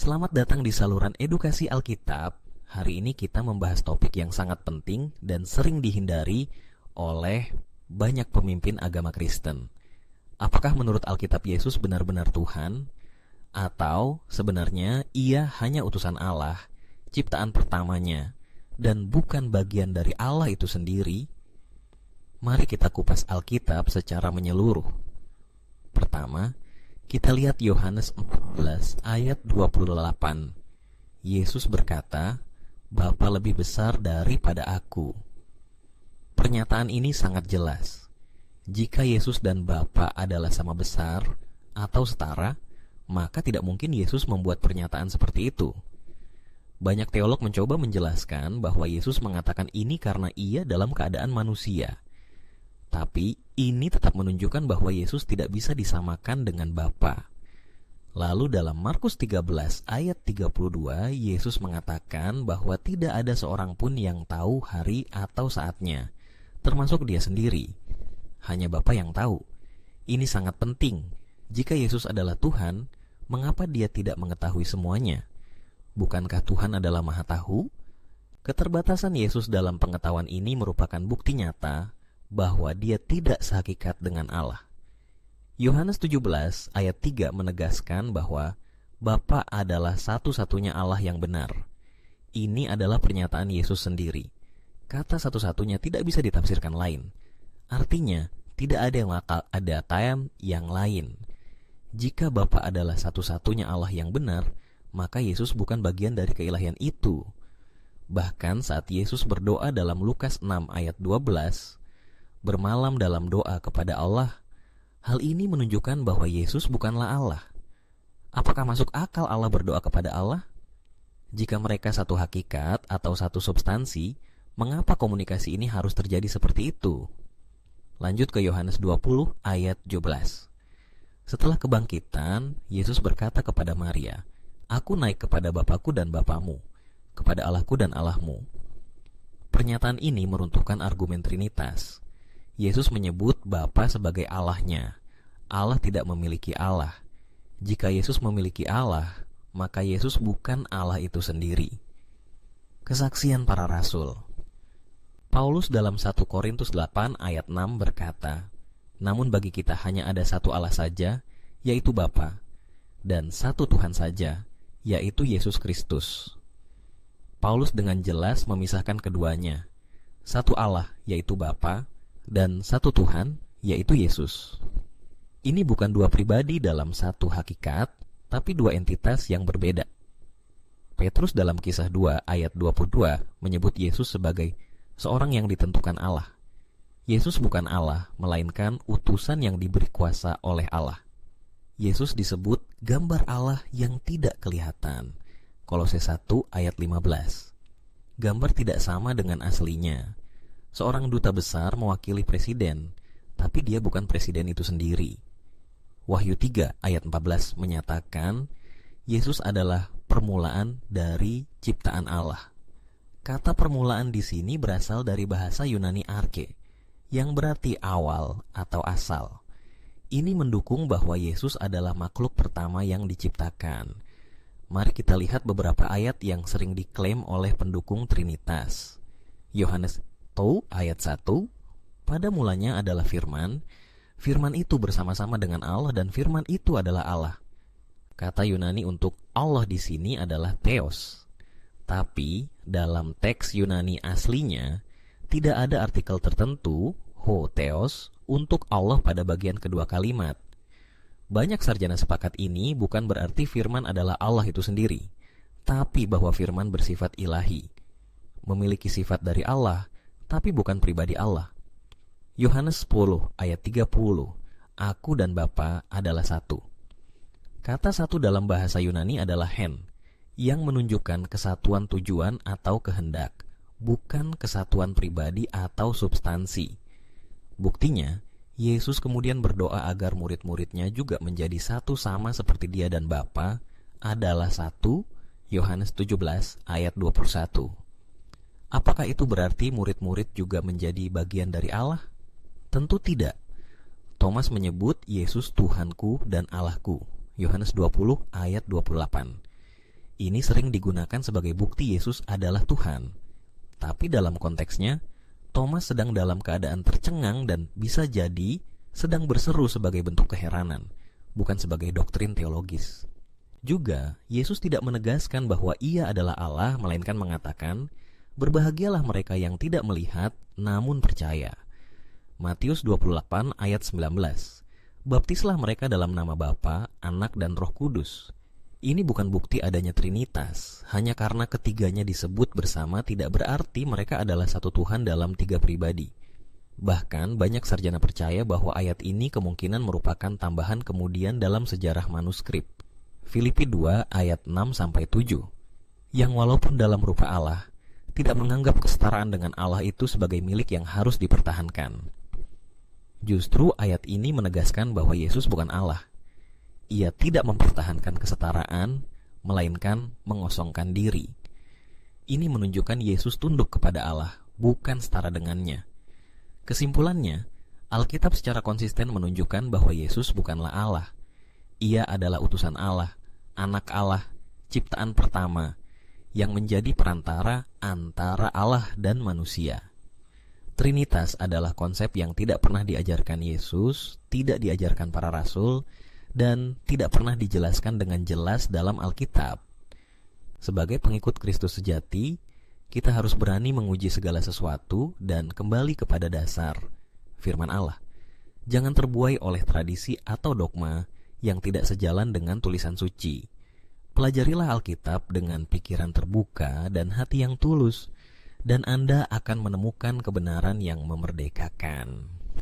Selamat datang di saluran edukasi Alkitab. Hari ini kita membahas topik yang sangat penting dan sering dihindari oleh banyak pemimpin agama Kristen. Apakah menurut Alkitab Yesus benar-benar Tuhan? Atau sebenarnya ia hanya utusan Allah, ciptaan pertamanya, dan bukan bagian dari Allah itu sendiri? Mari kita kupas Alkitab secara menyeluruh. Pertama, kita lihat Yohanes 14 ayat 28. Yesus berkata, "Bapa lebih besar daripada aku." Pernyataan ini sangat jelas. Jika Yesus dan Bapa adalah sama besar atau setara, maka tidak mungkin Yesus membuat pernyataan seperti itu. Banyak teolog mencoba menjelaskan bahwa Yesus mengatakan ini karena ia dalam keadaan manusia. Tapi ini tetap menunjukkan bahwa Yesus tidak bisa disamakan dengan Bapa. Lalu dalam Markus 13 ayat 32, Yesus mengatakan bahwa tidak ada seorang pun yang tahu hari atau saatnya, termasuk dia sendiri. Hanya Bapa yang tahu. Ini sangat penting. Jika Yesus adalah Tuhan, mengapa dia tidak mengetahui semuanya? Bukankah Tuhan adalah Maha Tahu? Keterbatasan Yesus dalam pengetahuan ini merupakan bukti nyata bahwa dia tidak sehakikat dengan Allah. Yohanes 17 ayat 3 menegaskan bahwa Bapa adalah satu-satunya Allah yang benar. Ini adalah pernyataan Yesus sendiri. Kata satu-satunya tidak bisa ditafsirkan lain. Artinya, tidak ada time yang lain. Jika Bapa adalah satu-satunya Allah yang benar, maka Yesus bukan bagian dari keilahian itu. Bahkan saat Yesus berdoa dalam Lukas 6 ayat 12, bermalam dalam doa kepada Allah, hal ini menunjukkan bahwa Yesus bukanlah Allah. Apakah masuk akal Allah berdoa kepada Allah? Jika mereka satu hakikat atau satu substansi, mengapa komunikasi ini harus terjadi seperti itu? Lanjut ke Yohanes 20 ayat 17. Setelah kebangkitan, Yesus berkata kepada Maria, "Aku naik kepada Bapakku dan Bapamu, kepada Allahku dan Allahmu." Pernyataan ini meruntuhkan argumen Trinitas. Yesus menyebut Bapa sebagai Allahnya. Allah tidak memiliki Allah. Jika Yesus memiliki Allah, maka Yesus bukan Allah itu sendiri. Kesaksian para rasul. Paulus dalam 1 Korintus 8 ayat 6 berkata, "Namun bagi kita hanya ada satu Allah saja, yaitu Bapa, dan satu Tuhan saja, yaitu Yesus Kristus." Paulus dengan jelas memisahkan keduanya. Satu Allah, yaitu Bapa, dan satu Tuhan, yaitu Yesus. Ini bukan dua pribadi dalam satu hakikat, tapi dua entitas yang berbeda. Petrus dalam Kisah 2 ayat 22 menyebut Yesus sebagai seorang yang ditentukan Allah. Yesus bukan Allah, melainkan utusan yang diberi kuasa oleh Allah. Yesus disebut gambar Allah yang tidak kelihatan. Kolose 1 ayat 15. Gambar tidak sama dengan aslinya. Seorang duta besar mewakili presiden, tapi dia bukan presiden itu sendiri. Wahyu 3 ayat 14 menyatakan Yesus adalah permulaan dari ciptaan Allah. Kata permulaan di sini berasal dari bahasa Yunani arche, yang berarti awal atau asal. Ini mendukung bahwa Yesus adalah makhluk pertama yang diciptakan. Mari kita lihat beberapa ayat yang sering diklaim oleh pendukung Trinitas. Yohanes ayat 1, pada mulanya adalah firman, firman itu bersama-sama dengan Allah dan firman itu adalah Allah. Kata Yunani untuk Allah di sini adalah theos. Tapi dalam teks Yunani aslinya tidak ada artikel tertentu, ho theos, untuk Allah pada bagian kedua kalimat. Banyak sarjana sepakat ini bukan berarti firman adalah Allah itu sendiri, tapi bahwa firman bersifat ilahi, memiliki sifat dari Allah, tapi bukan pribadi Allah. Yohanes 10 ayat 30, "Aku dan Bapa adalah satu." Kata satu dalam bahasa Yunani adalah hen, yang menunjukkan kesatuan tujuan atau kehendak, bukan kesatuan pribadi atau substansi. Buktinya, Yesus kemudian berdoa agar murid-muridnya juga menjadi satu sama seperti dia dan Bapa adalah satu. Yohanes 17 ayat 21. Apakah itu berarti murid-murid juga menjadi bagian dari Allah? Tentu tidak. Thomas menyebut Yesus Tuhanku dan Allahku. Yohanes 20 ayat 28. Ini sering digunakan sebagai bukti Yesus adalah Tuhan. Tapi dalam konteksnya, Thomas sedang dalam keadaan tercengang dan bisa jadi sedang berseru sebagai bentuk keheranan, bukan sebagai doktrin teologis. Juga, Yesus tidak menegaskan bahwa Ia adalah Allah, melainkan mengatakan, "Berbahagialah mereka yang tidak melihat, namun percaya." Matius 28 ayat 19. Baptislah mereka dalam nama Bapa, Anak, dan Roh Kudus. Ini bukan bukti adanya Trinitas. Hanya karena ketiganya disebut bersama tidak berarti mereka adalah satu Tuhan dalam tiga pribadi. Bahkan banyak sarjana percaya bahwa ayat ini kemungkinan merupakan tambahan kemudian dalam sejarah manuskrip. Filipi 2 ayat 6-7. Yang walaupun dalam rupa Allah, tidak menganggap kesetaraan dengan Allah itu sebagai milik yang harus dipertahankan. Justru ayat ini menegaskan bahwa Yesus bukan Allah. Ia tidak mempertahankan kesetaraan, melainkan mengosongkan diri. Ini menunjukkan Yesus tunduk kepada Allah, bukan setara dengannya. Kesimpulannya, Alkitab secara konsisten menunjukkan bahwa Yesus bukanlah Allah. Ia adalah utusan Allah, anak Allah, ciptaan pertama, yang menjadi perantara antara Allah dan manusia. Trinitas adalah konsep yang tidak pernah diajarkan Yesus, tidak diajarkan para rasul, dan tidak pernah dijelaskan dengan jelas dalam Alkitab. Sebagai pengikut Kristus sejati, kita harus berani menguji segala sesuatu dan kembali kepada dasar, firman Allah. Jangan terbuai oleh tradisi atau dogma yang tidak sejalan dengan tulisan suci. Pelajarilah Alkitab dengan pikiran terbuka dan hati yang tulus, dan Anda akan menemukan kebenaran yang memerdekakan.